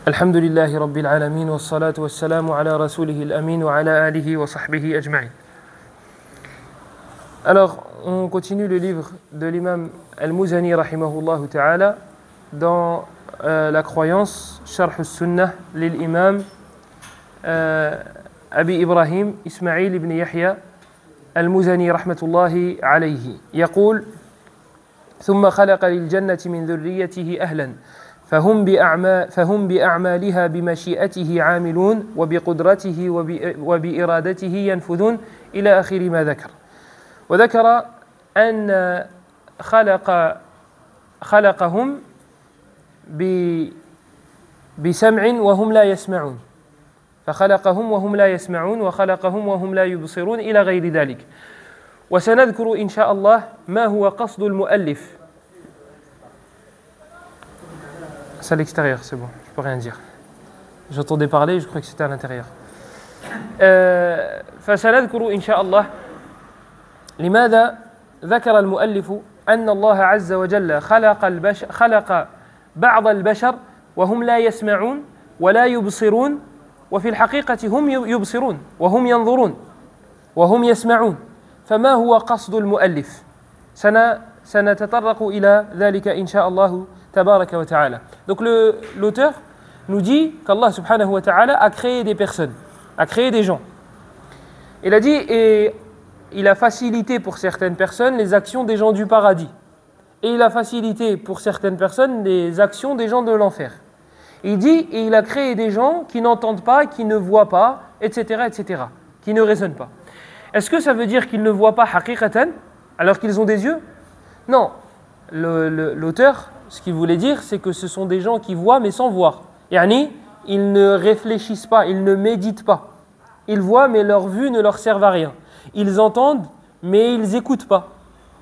الحمد لله رب العالمين والصلاة والسلام على رسوله الأمين وعلى آله وصحبه أجمعين. Alors, on continue le livre de l'imam Al-Muzani rahimahullah ta'ala dans la croyance Sharh al-Sunnah l'imam Abi Ibrahim Ismail ibn Yahya Al-Muzani rahmatullahi alayhi. يقول: ثم خلق للجنة من ذريته أهلا فهم بأعمالها بمشيئته عاملون وبقدرته وبإرادته ينفذون إلى آخر ما ذكر. وذكر أن خلقهم بسمع وهم لا يسمعون، فخلقهم وهم لا يسمعون وخلقهم وهم لا يبصرون إلى غير ذلك. وسنذكر إن شاء الله ما هو قصد المؤلف. C'est à l'extérieur, c'est bon, je peux rien dire. J'entendais parler, je crois que c'était à l'intérieur. فسنذكر إن شاء الله لماذا ذكر المؤلف أن الله عز وجل خلق بعض البشر وهم لا يسمعون ولا يبصرون، وفي الحقيقة هم يبصرون وهم ينظرون وهم يسمعون. فما هو قصد المؤلف؟ سنتطرق إلى ذلك إن شاء الله تبارك وتعالى. Donc l'auteur nous dit qu'Allah subhanahu wa ta'ala a créé des personnes, a créé des gens. Il a dit, et il a facilité pour certaines personnes les actions des gens du paradis. Et il a facilité pour certaines personnes les actions des gens de l'enfer. Il dit, et il a créé des gens qui n'entendent pas, qui ne voient pas, etc., etc., qui ne raisonnent pas. Est-ce que ça veut dire qu'ils ne voient pas haqiqatan, alors qu'ils ont des yeux? Non. L'auteur, ce qu'il voulait dire, c'est que ce sont des gens qui voient mais sans voir. Yani, ils ne réfléchissent pas, ils ne méditent pas. Ils voient mais leur vue ne leur sert à rien. Ils entendent mais ils n'écoutent pas.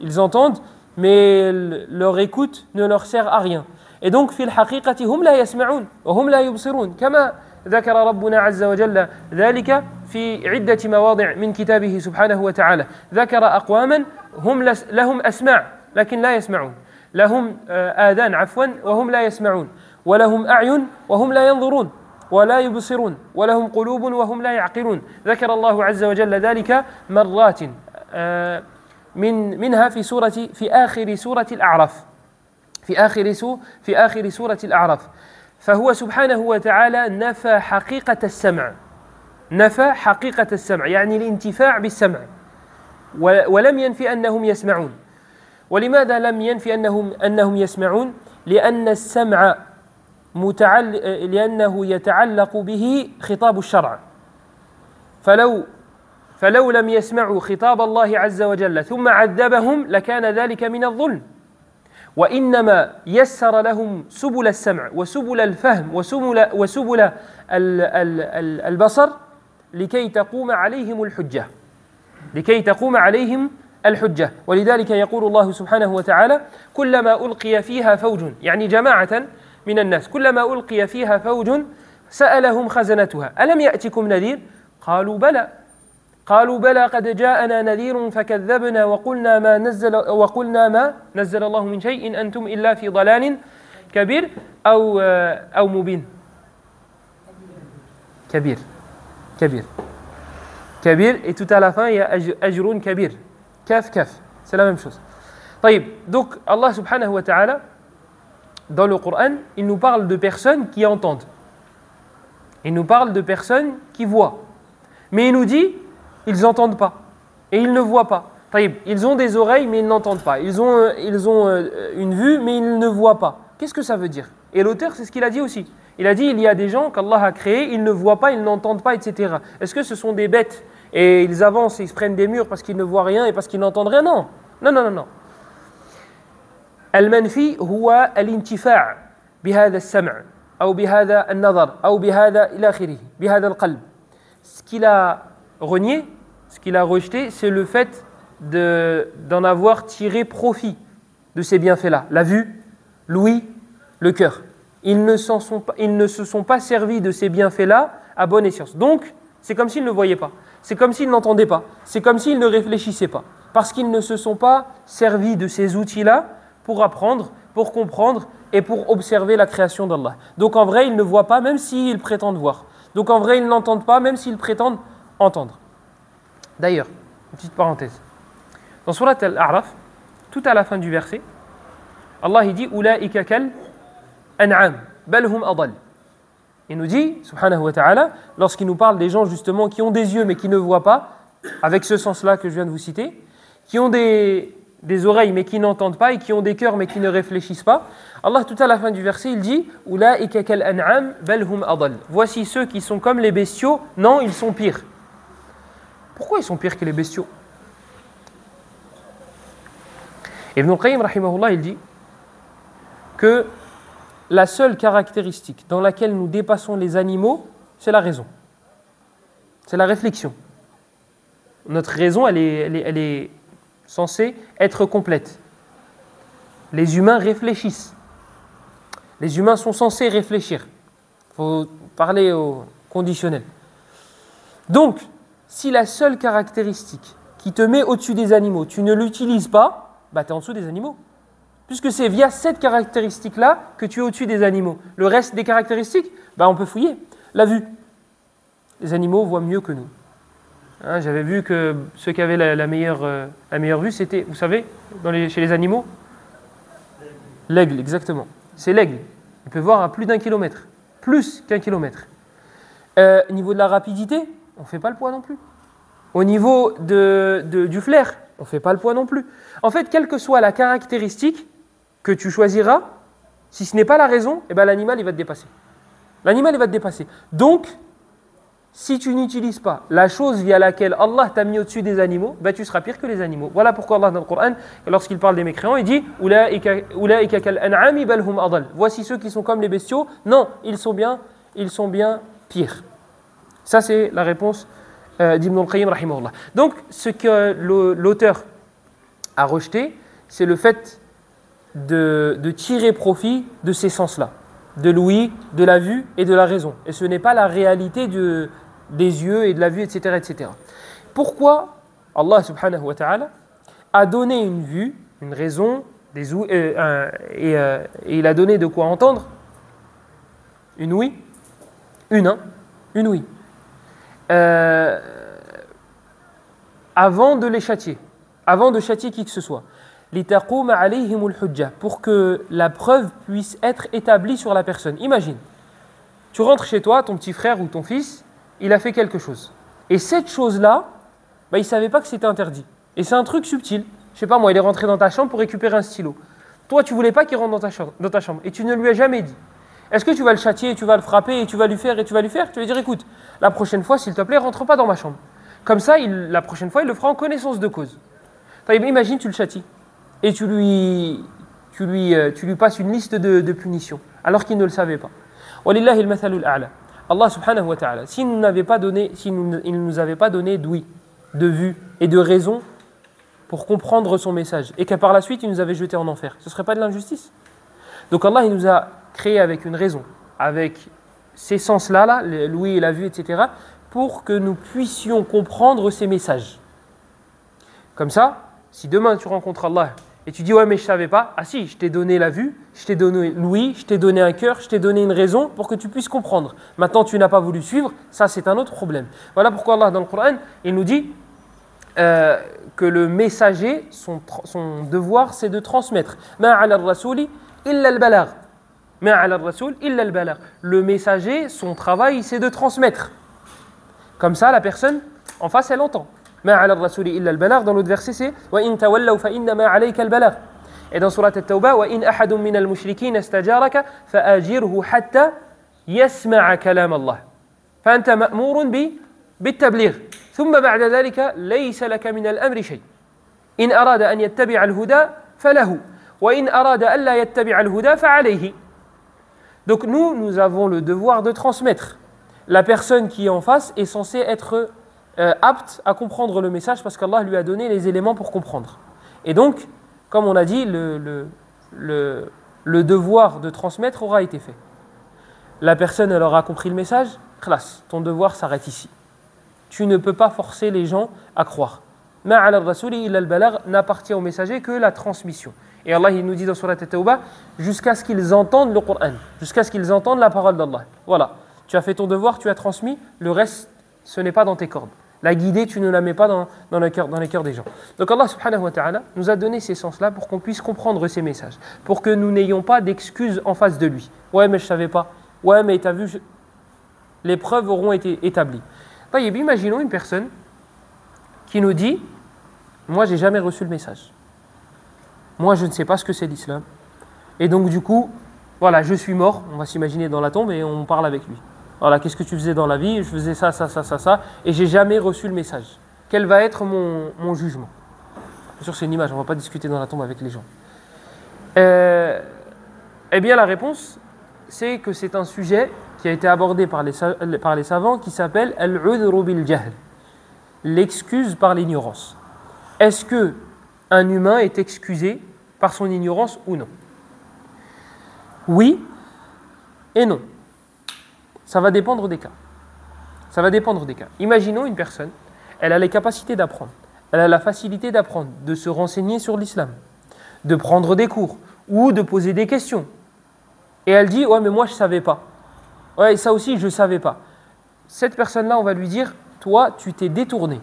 Ils entendent mais leur écoute ne leur sert à rien. Et donc, في الحقيقة هم لا يسمعون وهم لا يبصرون كما ذكر ربنا عز وجل ذلك في عدة مواضع من كتابه سبحانه وتعالى. ذكر أقواما هم لهم أسماع لكن لا يسمعون، لهم آذان عفوا وهم لا يسمعون، ولهم أعين وهم لا ينظرون ولا يبصرون، ولهم قلوب وهم لا يعقلون. ذكر الله عز وجل ذلك مرات منها في آخر سورة الأعراف، في آخر سورة الأعراف. فهو سبحانه وتعالى نفى حقيقة السمع، نفى حقيقة السمع يعني الانتفاع بالسمع، ولم ينفي أنهم يسمعون. ولماذا لم ينفي أنهم يسمعون؟ لأن السمع لأنه يتعلق به خطاب الشرع. فلو لم يسمعوا خطاب الله عز وجل ثم عذبهم لكان ذلك من الظلم. وإنما يسر لهم سبل السمع وسبل الفهم وسبل البصر لكي تقوم عليهم الحجة، لكي تقوم عليهم الحجة. ولذلك يقول الله سبحانه وتعالى: كلما ألقي فيها فوج، يعني جماعة من الناس، كلما ألقي فيها فوج سألهم خزنتها ألم يأتكم نذير؟ قالوا بلى قد جاءنا نذير فكذبنا وقلنا ما نزل الله من شيء إن أنتم إلا في ضلال كبير أو مبين. كبير et tout à la fin il y a ajrun kabir. Kaf, c'est la même chose. طيب, donc Allah subhanahu wa ta'ala dans le Coran, il nous parle de personnes qui entendent, il nous parle de personnes qui voient, mais il nous dit ils n'entendent pas et ils ne voient pas. طيب, ils ont des oreilles mais ils n'entendent pas, ils ont une vue mais ils ne voient pas. Qu'est-ce que ça veut dire? Et l'auteur, c'est ce qu'il a dit aussi. Il a dit, il y a des gens qu'Allah a créés, ils ne voient pas, ils n'entendent pas, etc. Est-ce que ce sont des bêtes et ils avancent et ils se prennent des murs parce qu'ils ne voient rien et parce qu'ils n'entendent rien? Non. المنفي هو الانتفاع بهذا السمع أو بهذا النظر أو بهذا إلى آخره بهذا القلب. Ce qu'il a renié, ce qu'il a rejeté, c'est le fait d'en avoir tiré profit de ces bienfaits-là. La vue, l'ouïe, le cœur. Ils ne se sont pas servis de ces bienfaits-là à bonne escient. Donc, c'est comme s'ils ne voyaient pas. C'est comme s'ils n'entendaient pas. C'est comme s'ils ne réfléchissaient pas. Parce qu'ils ne se sont pas servis de ces outils-là pour apprendre, pour comprendre et pour observer la création d'Allah. Donc en vrai, ils ne voient pas, même s'ils prétendent voir. Donc en vrai, ils n'entendent pas, même s'ils prétendent entendre. D'ailleurs, une petite parenthèse. Dans Surat Al-A'raf, tout à la fin du verset, Allah il dit « Ulaika kal an'am, bal hum adal » Il nous dit, subhanahu wa ta'ala, lorsqu'il nous parle des gens justement qui ont des yeux mais qui ne voient pas, avec ce sens-là que je viens de vous citer, qui ont des oreilles mais qui n'entendent pas et qui ont des cœurs mais qui ne réfléchissent pas, Allah tout à la fin du verset il dit « Ulaika kal an'am, bal hum adal » Voici ceux qui sont comme les bestiaux, non, ils sont pires. Pourquoi ils sont pires que les bestiaux? Ibn al-Qayyim, rahimahullah, il dit que la seule caractéristique dans laquelle nous dépassons les animaux, c'est la raison. C'est la réflexion. Notre raison, elle est censée être complète. Les humains réfléchissent. Les humains sont censés réfléchir. Il faut parler au conditionnel. Donc, si la seule caractéristique qui te met au-dessus des animaux, tu ne l'utilises pas, bah, tu es en dessous des animaux. Puisque c'est via cette caractéristique-là que tu es au-dessus des animaux. Le reste des caractéristiques, bah, on peut fouiller. La vue. Les animaux voient mieux que nous. Hein, j'avais vu que ceux qui avaient la meilleure vue, c'était, vous savez, chez les animaux, l'aigle, exactement. C'est l'aigle. Il peut voir à plus d'1 kilomètre. Plus qu'1 kilomètre. Au niveau de la rapidité, on ne fait pas le poids non plus. Au niveau du flair, on ne fait pas le poids non plus. En fait, quelle que soit la caractéristique que tu choisiras, si ce n'est pas la raison, eh ben, l'animal il va te dépasser. L'animal il va te dépasser. Donc, si tu n'utilises pas la chose via laquelle Allah t'a mis au-dessus des animaux, ben, tu seras pire que les animaux. Voilà pourquoi Allah dans le Coran, lorsqu'il parle des mécréants, il dit Ulaika kal an'ami bal hum adal. Voici ceux qui sont comme les bestiaux. Non, ils sont bien pires. Ça c'est la réponse d'Ibn al-Qayyim rahimahullah. Donc, ce que l'auteur a rejeté, c'est le fait de tirer profit de ces sens-là, de l'ouïe, de la vue et de la raison. Et ce n'est pas la réalité des yeux et de la vue, etc., etc. Pourquoi Allah subhanahu wa ta'ala a donné une vue, une raison, et il a donné de quoi entendre? Une ouïe, une ouïe. Avant de les châtier, avant de châtier qui que ce soit. Pour que la preuve puisse être établie sur la personne. Imagine, tu rentres chez toi, ton petit frère ou ton fils, il a fait quelque chose. Et cette chose-là, bah, il ne savait pas que c'était interdit. Et c'est un truc subtil. Je ne sais pas moi, il est rentré dans ta chambre pour récupérer un stylo. Toi, tu ne voulais pas qu'il rentre dans ta chambre et tu ne lui as jamais dit. Est-ce que tu vas le châtier, tu vas le frapper et tu vas lui faire et tu vas lui faire? Tu vas dire écoute, la prochaine fois, s'il te plaît, rentre pas dans ma chambre. Comme ça, la prochaine fois, il le fera en connaissance de cause. Imagine, tu le châties et tu lui passes une liste de punitions alors qu'il ne le savait pas. Walillahi al-mathalul a'la. Allah subhanahu wa ta'ala, s'il ne nous avait pas donné d'ouïe, de vue et de raison pour comprendre son message et que par la suite il nous avait jetés en enfer, ce ne serait pas de l'injustice? Donc Allah il nous a créé avec une raison, avec ces sens-là, l'ouïe et la vue, etc., pour que nous puissions comprendre ses messages. Comme ça, si demain tu rencontres Allah et tu dis ouais mais je ne savais pas, ah si, je t'ai donné la vue, je t'ai donné l'ouïe, je t'ai donné un cœur, je t'ai donné une raison pour que tu puisses comprendre. Maintenant tu n'as pas voulu suivre, ça c'est un autre problème. Voilà pourquoi Allah dans le Coran, il nous dit que le messager, son devoir c'est de transmettre. Ma 'ala ar-rasuli illa al-balagh. Ma 'ala ar-rasul illa al-balagh. Le messager, son travail c'est de transmettre. Comme ça la personne en face elle entend. Ma 'ala ar-rasuli illa al-balagh. Dans l'autre verset c'est wa in tawallaw fa innama 'alayka al-balagh. Et dans surat at-Tawbah wa in ahadun min al-mushrikeen istajaraka fa'ajirhu hatta yasma'a kalam Allah. Fa anta ma'murun بالتبليغ ثم بعد ذلك ليس لك من الأمر شيء إن أراد أن يتبع الهدى فله وإن أراد ألا يتبع الهدى فعليه. Donc nous avons le devoir de transmettre. La personne qui est en face est censée être apte à comprendre le message parce qu'Allah lui a donné les éléments pour comprendre. Et donc, comme on a dit, le devoir de transmettre aura été fait. La personne elle aura compris le message, classe, ton devoir s'arrête ici. Tu ne peux pas forcer les gens à croire. Ma 'ala ar-rasuli illa al-balagh, n'appartient au messager que la transmission. Et Allah il nous dit dans Surat At-Tawbah, jusqu'à ce qu'ils entendent le Coran, jusqu'à ce qu'ils entendent la parole d'Allah. Voilà, tu as fait ton devoir, tu as transmis, le reste, ce n'est pas dans tes cordes. La guidée, tu ne la mets pas dans les cœurs des gens. Donc Allah subhanahu wa ta'ala nous a donné ces sens-là pour qu'on puisse comprendre ces messages, pour que nous n'ayons pas d'excuses en face de lui. Ouais, mais je ne savais pas. Ouais, mais tu as vu, les preuves auront été établies. Imaginons une personne qui nous dit, moi, j'ai jamais reçu le message. Moi, je ne sais pas ce que c'est l'islam. Et donc, du coup, voilà, je suis mort. On va s'imaginer dans la tombe et on parle avec lui. Voilà, qu'est-ce que tu faisais dans la vie? Je faisais ça, et j'ai jamais reçu le message. Quel va être mon jugement? Bien sûr, c'est une image, on ne va pas discuter dans la tombe avec les gens. Eh bien, la réponse, c'est que c'est un sujet qui a été abordé par les savants qui s'appelle al-udhru bil jahl, l'excuse par l'ignorance. Est-ce que un humain est excusé par son ignorance ou non? Oui et non. Ça va dépendre des cas. Imaginons une personne, elle a les capacités d'apprendre, elle a la facilité d'apprendre, de se renseigner sur l'islam, de prendre des cours ou de poser des questions. Et elle dit, ouais, mais moi je ne savais pas. Ouais, ça aussi je ne savais pas. Cette personne-là, on va lui dire, toi, tu t'es détourné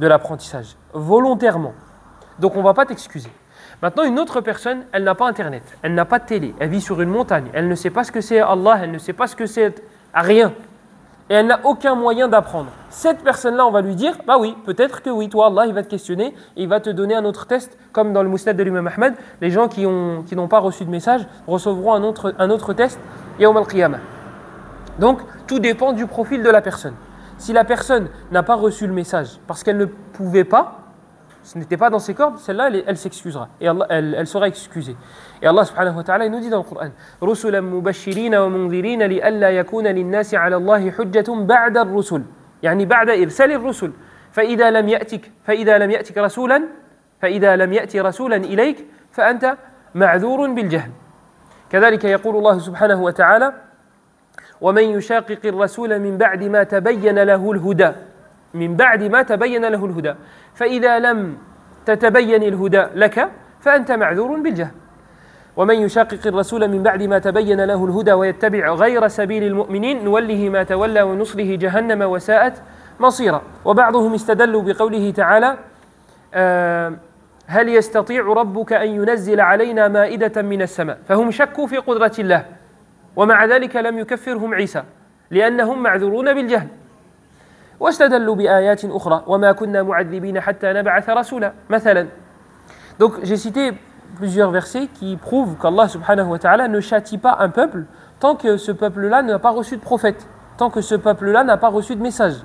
de l'apprentissage, volontairement. Donc on ne va pas t'excuser. Maintenant, une autre personne, elle n'a pas Internet, elle n'a pas de télé, elle vit sur une montagne, elle ne sait pas ce que c'est Allah, elle ne sait pas ce que c'est rien. Et elle n'a aucun moyen d'apprendre. Cette personne-là, on va lui dire, bah oui, peut-être que oui, toi, Allah, il va te questionner, et il va te donner un autre test, comme dans le Mousnad de l'imam Ahmed, les gens qui n'ont pas reçu de message recevront un autre test, Yawm al-Qiyamah. Donc, tout dépend du profil de la personne. Si la personne n'a pas reçu le message parce qu'elle ne pouvait pas, ce n'était pas dans ses cordes, celle-là, elle s'excusera. Et Allah, elle sera excusée. Et Allah subhanahu wa ta'ala, il nous dit dans le Coran, رُسُلًا مُبَشِّرِينَ وَمُنذِرِينَ لِأَلَّا يَكُونَ لِلنَّاسِ عَلَى اللَّهِ حُجَّةٌ بَعْدَ الرُّسُلِ يعني بعد إرسال الرسل فإذا لم يأتي رسولا إليك فأنت معذور بالجهل. كذلك يقول الله سبحانه وتعالى ومن يشاقق الرسول من بعد ما تبين له الهدى فإذا لم تتبين الهدى لك فأنت معذور بالجهل. ومن يشاقق الرسول من بعد ما تبين له الهدى ويتبع غير سبيل المؤمنين نوله ما تولى ونصله جهنم وساءت مصيرا. وبعضهم استدلوا بقوله تعالى هل يستطيع ربك أن ينزل علينا مائدة من السماء فهم شكوا في قدرة الله ومع ذلك لم يكفرهم عيسى لأنهم معذورون بالجهل. واستدلوا بآيات أخرى وما كنا معذبين حتى نبعث رسولا مثلا. Donc j'ai cité plusieurs versets qui prouvent qu'Allah subhanahu wa ta'ala ne châtie pas un peuple tant que ce peuple-là n'a pas reçu de prophète, tant que ce peuple-là n'a pas reçu de message.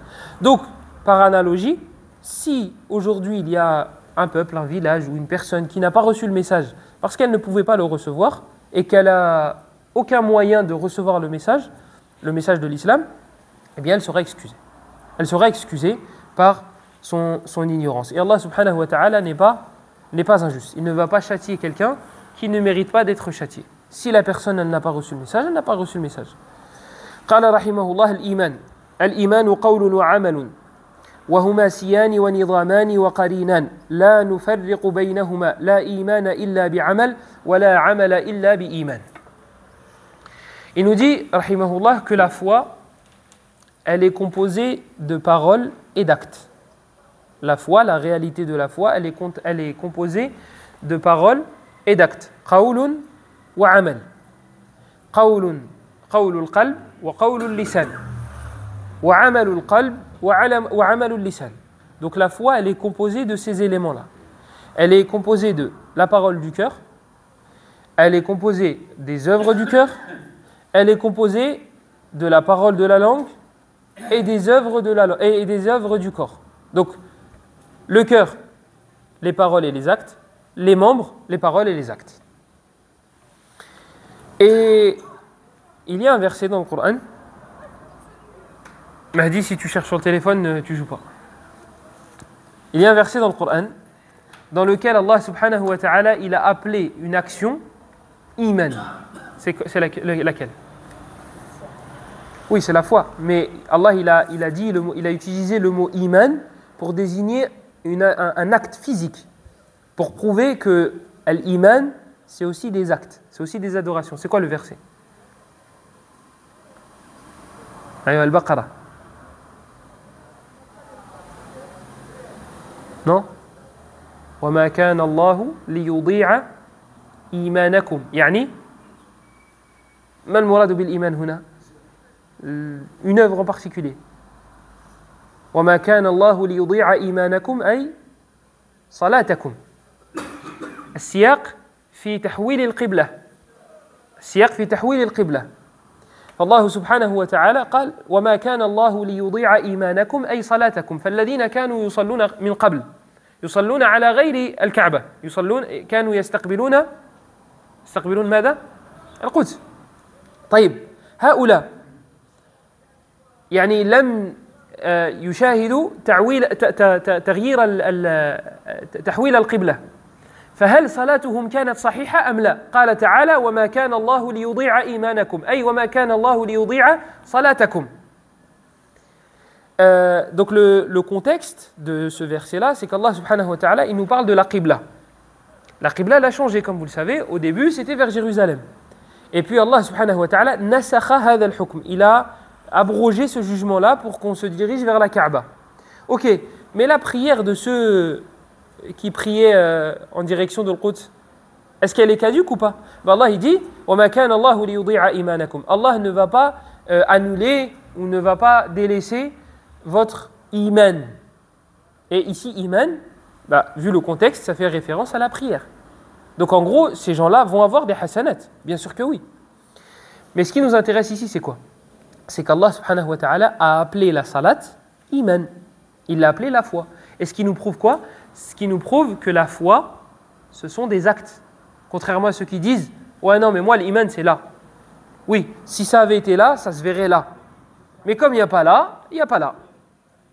Donc, par analogie, si aujourd'hui il y a un peuple, un village ou une personne qui n'a pas reçu le message parce qu'elle ne pouvait pas le recevoir et qu'elle n'a aucun moyen de recevoir le message de l'islam, eh bien elle sera excusée. Elle sera excusée par son ignorance. Et Allah subhanahu wa ta'ala n'est pas injuste. Il ne va pas châtier quelqu'un qui ne mérite pas d'être châtié. Si la personne n'a pas reçu le message, elle n'a pas reçu le message. قال رحمه الله الإيمان قول وعمل وهما سيان ونظامان وقرينان لا نفرق بينهما لا إيمان إلا بعمل ولا عمل إلا بإيمان. Il nous dit rahimahullah que la foi elle est composée de paroles et d'actes. La foi, la réalité de la foi, elle est composée de paroles et d'actes. قول وعمل. قول القلب وقول اللسان. وعمل القلب وعمل اللسان. Donc la foi, elle est composée de ces éléments-là. Elle est composée de la parole du cœur, elle est composée des œuvres du cœur, elle est composée de la parole de la langue et des œuvres du corps. Donc le cœur, les paroles et les actes, les membres, les paroles et les actes. Et il y a un verset dans le Coran. Mahdi, si tu cherches sur le téléphone, tu joues pas. Il y a un verset dans le Coran dans lequel Allah subhanahu wa ta'ala il a appelé une action iman. C'est laquelle? Oui, c'est la foi. Mais Allah il a utilisé le mot iman pour désigner un acte physique, pour prouver que l'iman c'est aussi des actes, c'est aussi des adorations. C'est quoi le verset? Al-Baqarah. Non? وما كان الله ليضيع إيمانكم يعني ما المراد بالإيمان هنا؟ Une œuvre en particulier. وما كان الله ليضيع إيمانكم أي صلاتكم. السياق في تحويل القبلة. السياق في تحويل القبلة. فالله سبحانه وتعالى قال وما كان الله ليضيع إيمانكم أي صلاتكم. فالذين كانوا يصلون من قبل يصلون على غير الكعبة، كانوا يستقبلون ماذا؟ القدس. طيب هؤلاء يعني لم يشاهدوا تحويل القبلة، فهل صلاتهم كانت صحيحة أم لا؟ قال تعالى وما كان الله ليضيع إيمانكم أي وما كان الله ليضيع صلاتكم. Donc le contexte de ce verset-là, c'est qu'Allah subhanahu wa ta'ala, il nous parle de la qibla. La qibla, elle a changé, comme vous le savez. Au début, c'était vers Jérusalem. Et puis Allah subhanahu wa ta'ala, nasakha hadha al-hukm. Il a abrogé ce jugement-là pour qu'on se dirige vers la Kaaba. Ok, mais la prière de ceux qui priaient en direction de l'Quds, est-ce qu'elle est caduque ou pas? Allah, il dit وَمَا كَانَ اللَّهُ لِيُضِيعَ إِيمَانَكُمْ. Allah ne va pas annuler ou ne va pas délaisser votre iman. Et ici, iman, vu le contexte, ça fait référence à la prière. Donc en gros, ces gens-là vont avoir des hasanat. Bien sûr que oui. Mais ce qui nous intéresse ici, c'est quoi? C'est qu'Allah subhanahu wa ta'ala a appelé la salat iman. Il l'a appelé la foi. Et ce qui nous prouve quoi? Ce qui nous prouve que la foi, ce sont des actes. Contrairement à ceux qui disent ouais non mais moi l'iman c'est là. Oui, si ça avait été là, ça se verrait là. Mais comme il n'y a pas là, il n'y a pas là.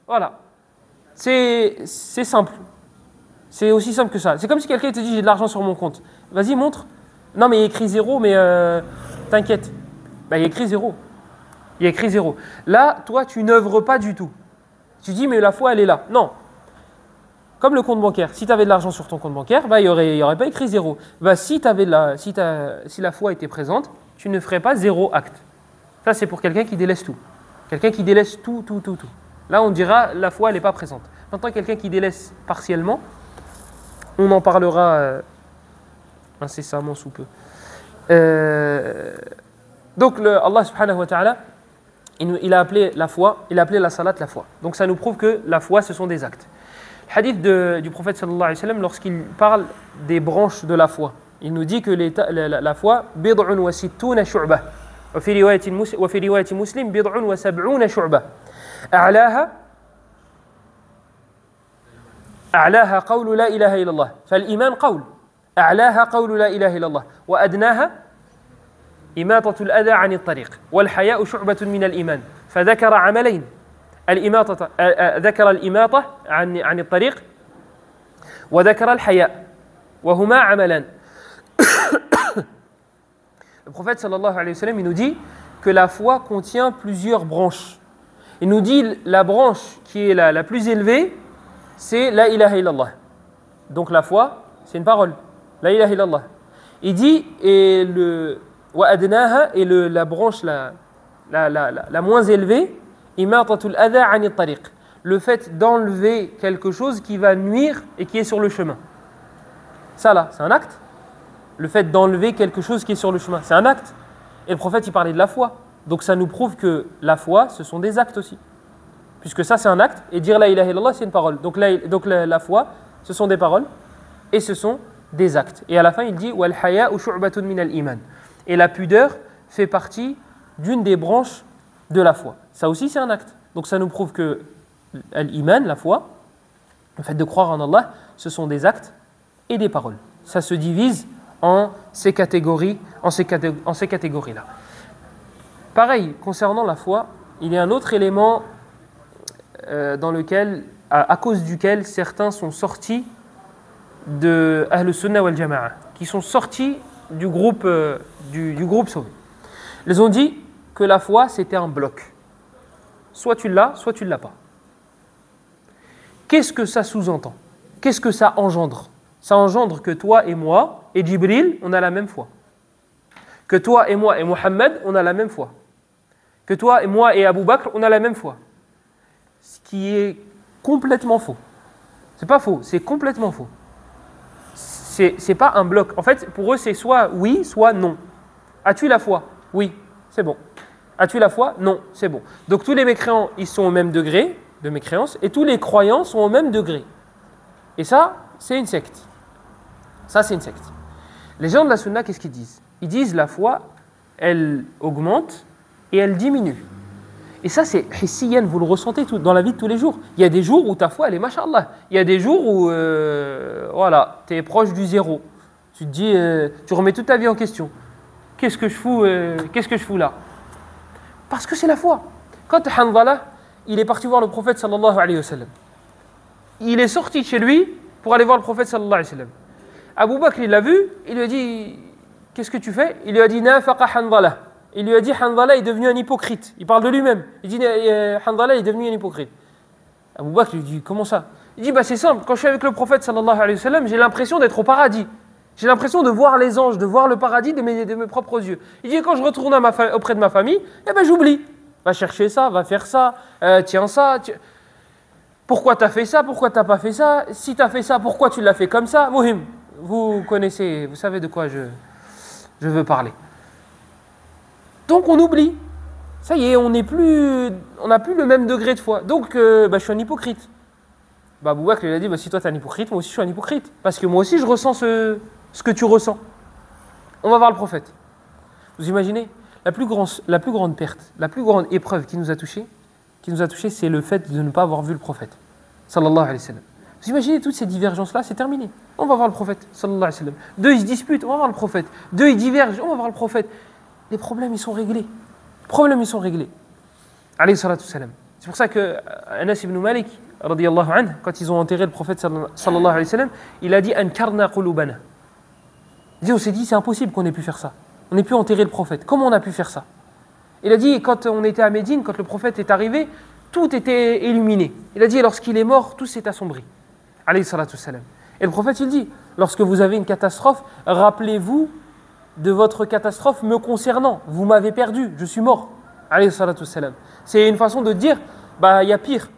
Voilà. C'est simple. C'est aussi simple que ça. C'est comme si quelqu'un te dit j'ai de l'argent sur mon compte. Vas-y, montre. Non, mais il y a écrit zéro, mais t'inquiète. Il y a écrit zéro. Il y a écrit zéro. Là, toi, tu n'œuvres pas du tout. Tu dis mais la foi, elle est là. Non. Comme le compte bancaire. Si tu avais de l'argent sur ton compte bancaire, il n'y aurait pas écrit zéro. Si la foi était présente, tu ne ferais pas zéro acte. Ça, c'est pour quelqu'un qui délaisse tout. Quelqu'un qui délaisse tout. Là, on dira la foi, elle n'est pas présente. Maintenant, quelqu'un qui délaisse partiellement, on en parlera incessamment sous peu. Donc, Allah subhanahu wa ta'ala, il a appelé la foi, il a appelé la salat la foi. Donc, ça nous prouve que la foi, ce sont des actes. Le hadith du prophète sallallahu alayhi wa sallam, lorsqu'il parle des branches de la foi, il nous dit que la foi, bid'un wa sittuna shu'bah. وفي رواية مسلم بضع وسبعون شعبة أعلاها قول لا إله إلا الله فالإيمان قول أعلاها قول لا إله إلا الله وأدناها إماطة الأذى عن الطريق والحياء شعبة من الإيمان فذكر عملين ذكر الإماطة عن الطريق وذكر الحياء وهما عملان. Le prophète sallallahu alayhi wa sallam, il nous dit que la foi contient plusieurs branches. Il nous dit la branche qui est la plus élevée, c'est la ilaha illallah. Donc la foi, c'est une parole. La ilaha illallah. Il dit et wa adnaha et la branche la moins élevée, imatatul adha anit tariq. Le fait d'enlever quelque chose qui va nuire et qui est sur le chemin. Ça là, c'est un acte. Le fait d'enlever quelque chose qui est sur le chemin, c'est un acte. Et le prophète, il parlait de la foi. Donc ça nous prouve que la foi, ce sont des actes aussi. Puisque ça, c'est un acte, et dire la ilaha illallah, c'est une parole. Donc la foi, ce sont des paroles, et ce sont des actes. Et à la fin, il dit « Wal haya'u shu'batun min al-iman ». Et la pudeur fait partie d'une des branches de la foi. Ça aussi, c'est un acte. Donc ça nous prouve que l'iman, la foi, le fait de croire en Allah, ce sont des actes et des paroles. Ça se divise en ces catégories-là. Pareil, concernant la foi, il y a un autre élément dans lequel, à cause duquel certains sont sortis de Ahl Sunnah wal Jama'a, qui sont sortis du groupe sauvé. Ils ont dit que la foi c'était un bloc. Soit tu l'as, soit tu ne l'as pas. Qu'est-ce que ça sous-entend? Qu'est-ce que ça engendre? Ça engendre que toi et moi et Jibril, on a la même foi. Que toi et moi et Mohammed, on a la même foi. Que toi et moi et Abu Bakr, on a la même foi. Ce qui est complètement faux. C'est pas faux, c'est complètement faux. C'est pas un bloc. En fait, pour eux, c'est soit oui, soit non. As-tu la foi? Oui, c'est bon. As-tu la foi? Non, c'est bon. Donc tous les mécréants, ils sont au même degré de mécréance, et tous les croyants sont au même degré. Et ça, c'est une secte. Ça, c'est une secte. Les gens de la sunna, qu'est-ce qu'ils disent? Ils disent la foi, elle augmente et elle diminue. Et ça, c'est hissiyan, vous le ressentez dans la vie de tous les jours. Il y a des jours où ta foi, elle est mashallah. Il y a des jours où, voilà, tu es proche du zéro. Tu te dis, tu remets toute ta vie en question. Qu'est-ce que je fous là? Parce que c'est la foi. Quand Hanzala, il est parti voir le prophète sallallahu alayhi wa sallam, il est sorti de chez lui pour aller voir le prophète sallallahu alayhi wa sallam. Abu Bakr, il l'a vu, il lui a dit, qu'est-ce que tu fais? Il lui a dit, nafaqa Hanzala. Il lui a dit, Hanzala est devenu un hypocrite. Il parle de lui-même. Il dit, Hanzala est devenu un hypocrite. Abu Bakr lui dit, comment ça? Il dit, c'est simple, quand je suis avec le prophète sallallahu alayhi wa sallam, j'ai l'impression d'être au paradis. J'ai l'impression de voir les anges, de voir le paradis de mes propres yeux. Il dit, quand je retourne auprès de ma famille, j'oublie. Va chercher ça, va faire ça, tiens ça. Pourquoi tu as fait ça? Pourquoi tu n'as pas fait ça? Si tu as fait ça, pourquoi tu l'as fait comme ça? Mohim, vous connaissez, vous savez de quoi je veux parler. Donc on oublie. Ça y est, on n'a plus le même degré de foi. Donc je suis un hypocrite. Abu Bakr il a dit, si toi tu es un hypocrite, moi aussi je suis un hypocrite. Parce que moi aussi je ressens ce que tu ressens. On va voir le prophète. Vous imaginez, la plus grande perte, la plus grande épreuve qui nous a touchés, c'est le fait de ne pas avoir vu le prophète. Sallallahu alayhi wa sallam. Vous imaginez toutes ces divergences-là, c'est terminé. On va voir le prophète. Sallallahu alayhi wa sallam. Deux, ils se disputent, on va voir le prophète. Deux, ils divergent, on va voir le prophète. Les problèmes, ils sont réglés. Alayhi salatu salam. C'est pour ça que Anas ibn Malik, radiyallahu anhu, quand ils ont enterré le prophète sallallahu alayhi wa sallam, il a dit Ankarna qulubana. Il dit, on s'est dit, c'est impossible qu'on ait pu faire ça. On ait pu enterrer le prophète. Comment on a pu faire ça? Il a dit, quand on était à Médine, quand le prophète est arrivé, tout était illuminé. Il a dit, lorsqu'il est mort, tout s'est assombri. Alayhi salatu salam. Et le prophète, il dit, lorsque vous avez une catastrophe, rappelez-vous de votre catastrophe me concernant. Vous m'avez perdu, je suis mort. Alayhi salatu salam. C'est une façon de dire, il y a pire.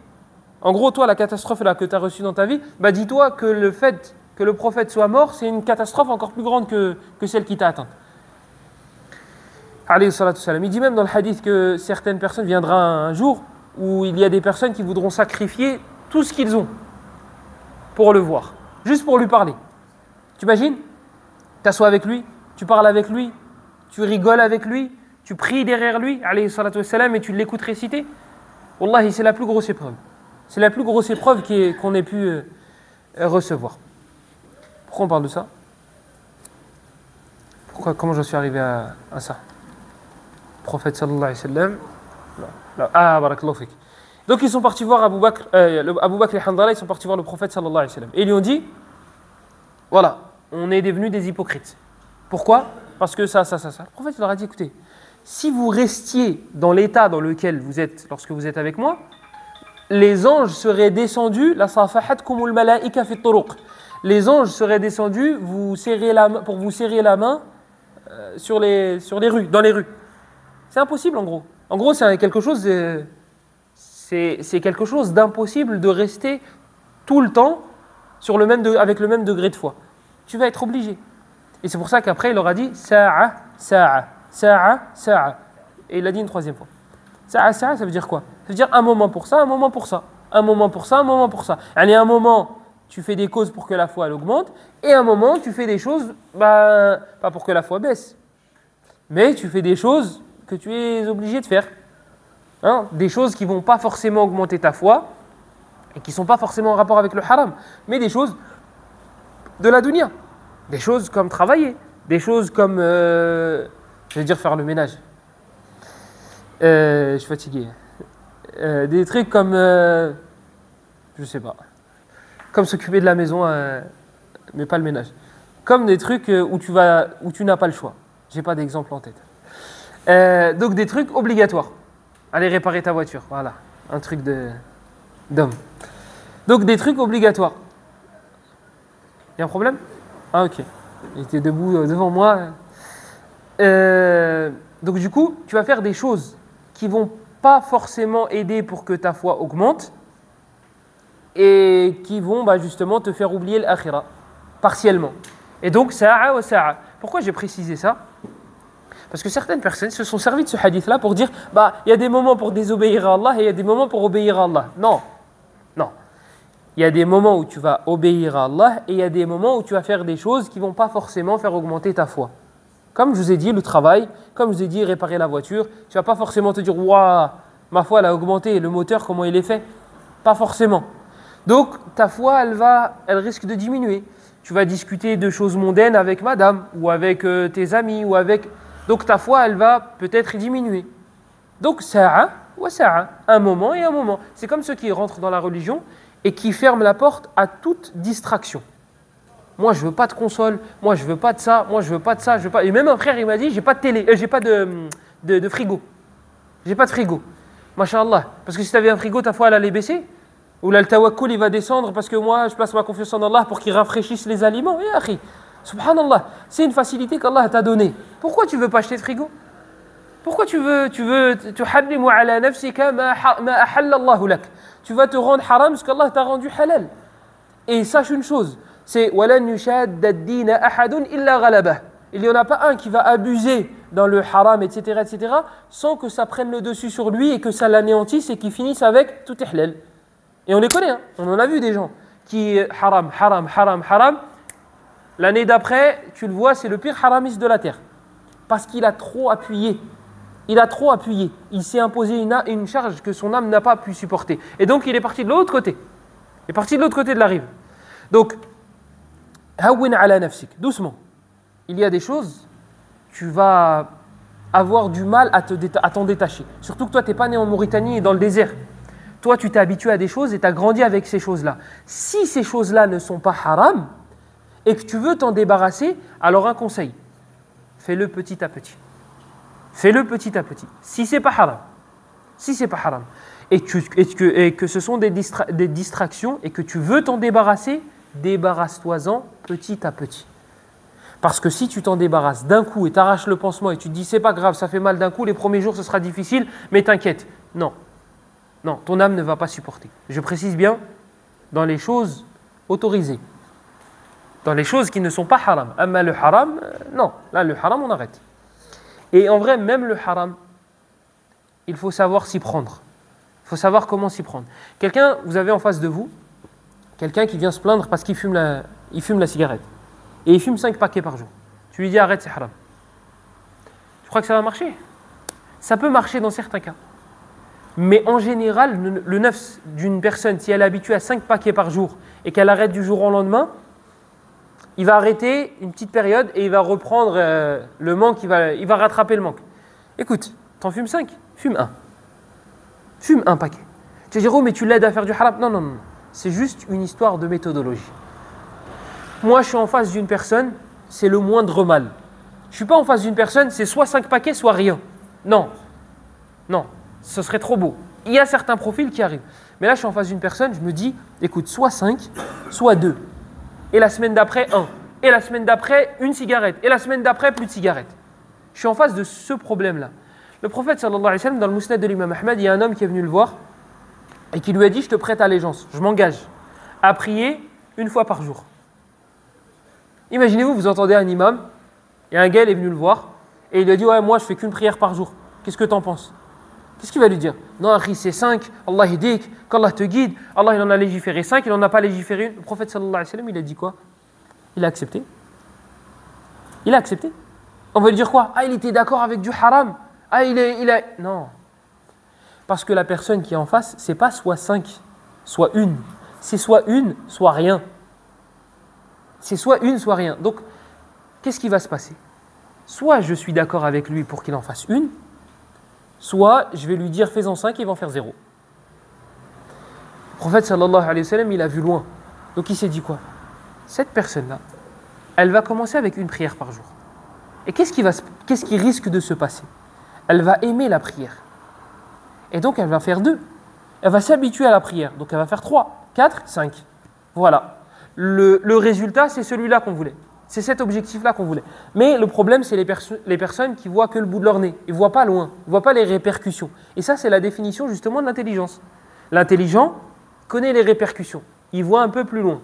En gros, toi, la catastrophe là, que tu as reçue dans ta vie, dis-toi que le fait que le prophète soit mort, c'est une catastrophe encore plus grande que celle qui t'a atteinte. Alayhi salatu salam. Il dit même dans le hadith que certaines personnes viendra un jour où il y a des personnes qui voudront sacrifier tout ce qu'ils ont pour le voir, juste pour lui parler. Tu imagines? Tu t'assois avec lui, tu parles avec lui, tu rigoles avec lui, tu pries derrière lui, alayhi salatu salam, et tu l'écoutes réciter. Wallahi, c'est la plus grosse épreuve. C'est la plus grosse épreuve qu'on ait pu recevoir. Pourquoi on parle de ça? Comment je suis arrivé à ça? Prophète sallallahu alayhi wa sallam. Barakallahu fik. Donc ils sont partis voir Abu Bakr et Hanzala, ils sont partis voir le prophète sallallahu alayhi wa sallam. Et ils lui ont dit, voilà, on est devenus des hypocrites. Pourquoi? Parce que ça. Le prophète leur a dit, écoutez, si vous restiez dans l'état dans lequel vous êtes lorsque vous êtes avec moi, les anges seraient descendus, la safahatkumul malaika fi turuq. Les anges seraient descendus pour vous serrer la main sur les rues, dans les rues. C'est impossible en gros. En gros, c'est quelque chose d'impossible de rester tout le temps avec le même degré de foi. Tu vas être obligé. Et c'est pour ça qu'après, il leur a dit sa'a, sa'a, sa'a, sa'a. Et il a dit une troisième fois. Sa'a, sa'a, ça veut dire quoi? Ça veut dire un moment pour ça, un moment pour ça. Un moment pour ça, un moment pour ça. Allez, un moment, tu fais des causes pour que la foi elle augmente. Et un moment, tu fais des choses, pas pour que la foi baisse. Mais tu fais des choses que tu es obligé de faire. Des choses qui ne vont pas forcément augmenter ta foi et qui ne sont pas forcément en rapport avec le haram, mais des choses de la dunya. Des choses comme travailler, des choses comme, je vais dire faire le ménage. Je suis fatigué. Des trucs comme, je sais pas, comme s'occuper de la maison, mais pas le ménage. Comme des trucs où tu n'as pas le choix. J'ai pas d'exemple en tête. Donc des trucs obligatoires. Aller réparer ta voiture, voilà, un truc d'homme. Donc des trucs obligatoires. Il y a un problème? Ah ok. Il était debout devant moi. Donc du coup, tu vas faire des choses qui vont pas forcément aider pour que ta foi augmente et qui vont justement te faire oublier l'akhira, partiellement. Et donc, sa'a wa sa'a. Pourquoi j'ai précisé ça? Parce que certaines personnes se sont servies de ce hadith-là pour dire il y a des moments pour désobéir à Allah et il y a des moments pour obéir à Allah. Non, non. Il y a des moments où tu vas obéir à Allah et il y a des moments où tu vas faire des choses qui ne vont pas forcément faire augmenter ta foi. Comme je vous ai dit, le travail, comme je vous ai dit, réparer la voiture, tu ne vas pas forcément te dire waouh, ma foi elle a augmenté, le moteur, comment il est fait? Pas forcément. Donc ta foi, elle risque de diminuer. Tu vas discuter de choses mondaines avec madame ou avec tes amis ou avec... Donc ta foi, elle va peut-être diminuer. Donc sa'a wa sa'a, un moment et un moment. C'est comme ceux qui rentrent dans la religion et qui ferment la porte à toute distraction. Moi, je veux pas de console, moi, je veux pas de ça, moi, je veux pas de ça, je veux pas... Et même un frère, il m'a dit, j'ai pas de télé, j'ai pas de frigo. J'ai pas de frigo. Masha'Allah. Parce que si tu avais un frigo, ta foi, elle allait baisser. Ou là, le tawakkul, il va descendre parce que moi, je place ma confiance en Allah pour qu'il rafraîchisse les aliments. Eh, akhi, subhanallah, c'est une facilité qu'Allah t'a donnée. Pourquoi tu veux pas acheter de frigo? Pourquoi tu veux tuhallimu ala nafsika ma ahalla Allahu lak? Tu vas te rendre haram ce qu'Allah t'a rendu halal. Et sache une chose, c'est walan yushadda ad-din ahadun illa ghalabah. Il n'y en a pas un qui va abuser dans le haram, etc., etc., sans que ça prenne le dessus sur lui et que ça l'anéantisse et qu'il finisse avec tout est halal. Et on les connaît, hein. On en a vu des gens qui haram, haram, haram, haram. L'année d'après, tu le vois, c'est le pire haramiste de la terre. Parce qu'il a trop appuyé. Il a trop appuyé. Il s'est imposé une charge que son âme n'a pas pu supporter. Et donc, il est parti de l'autre côté. Il est parti de l'autre côté de la rive. Donc, hawwin ala nafsik, doucement. Il y a des choses, tu vas avoir du mal à t'en détacher. Surtout que toi, tu n'es pas né en Mauritanie et dans le désert. Toi, tu t'es habitué à des choses et tu as grandi avec ces choses-là. Si ces choses-là ne sont pas haram et que tu veux t'en débarrasser, alors un conseil, fais-le petit à petit. Fais-le petit à petit. Si c'est pas haram, et que ce sont des distractions et que tu veux t'en débarrasser, débarrasse-toi-en petit à petit. Parce que si tu t'en débarrasses d'un coup et t'arraches le pansement et tu te dis c'est pas grave, ça fait mal d'un coup, les premiers jours ce sera difficile, mais t'inquiète. Non. Non, ton âme ne va pas supporter. Je précise bien, dans les choses autorisées. Dans les choses qui ne sont pas haram. Amma le haram, non. Là, le haram, on arrête. Et en vrai, même le haram, il faut savoir s'y prendre. Il faut savoir comment s'y prendre. Quelqu'un, vous avez en face de vous, quelqu'un qui vient se plaindre parce qu'il fume la cigarette. Et il fume 5 paquets par jour. Tu lui dis arrête, c'est haram. Tu crois que ça va marcher? Ça peut marcher dans certains cas. Mais en général, le nafs d'une personne, si elle est habituée à 5 paquets par jour et qu'elle arrête du jour au lendemain, il va arrêter une petite période et il va reprendre le manque, il va rattraper le manque. Écoute, t'en fumes 5, fume un. Fume un paquet. Tu vas dire, oh mais tu l'aides à faire du haram. Non, non, non. C'est juste une histoire de méthodologie. Moi, je suis en face d'une personne, c'est le moindre mal. Je ne suis pas en face d'une personne, c'est soit 5 paquets, soit rien. Non. Non. Ce serait trop beau. Il y a certains profils qui arrivent. Mais là, je suis en face d'une personne, je me dis, écoute, soit 5, soit 2. Et la semaine d'après, 1. Et la semaine d'après, une cigarette. Et la semaine d'après, plus de cigarettes. Je suis en face de ce problème-là. Le prophète, sallallahu alayhi wa sallam, dans le Mousnad de l'imam Ahmad, il y a un homme qui est venu le voir et qui lui a dit, je te prête allégeance, je m'engage à prier une fois par jour. Imaginez-vous, vous entendez un imam, et un gars est venu le voir, et il lui a dit, ouais, moi, je fais qu'une prière par jour. Qu'est-ce que tu en penses? Qu'est-ce qu'il va lui dire? Non, Akhi, c'est 5, Allah hidik, qu'Allah te guide. Allah, il en a légiféré 5, il n'en a pas légiféré une. Le prophète sallallahu alayhi wa sallam, il a dit quoi? Il a accepté. Il a accepté. On va lui dire quoi? Ah, il était d'accord avec du haram. Ah, il a... Non. Parce que la personne qui est en face, c'est pas soit 5, soit une. C'est soit une, soit rien. C'est soit une, soit rien. Donc, qu'est-ce qui va se passer? Soit je suis d'accord avec lui pour qu'il en fasse une, soit je vais lui dire fais-en 5 et il va en faire 0. Le prophète sallallahu alayhi wa sallam, il a vu loin. Donc il s'est dit quoi? Cette personne-là, elle va commencer avec une prière par jour. Et qu'est-ce qui risque de se passer? Elle va aimer la prière. Et donc elle va faire 2. Elle va s'habituer à la prière. Donc elle va faire 3, 4, 5. Voilà. Le résultat, c'est celui-là qu'on voulait. C'est cet objectif-là qu'on voulait. Mais le problème, c'est les personnes qui voient que le bout de leur nez. Ils ne voient pas loin, ils ne voient pas les répercussions. Et ça, c'est la définition justement de l'intelligence. L'intelligent connaît les répercussions. Il voit un peu plus loin.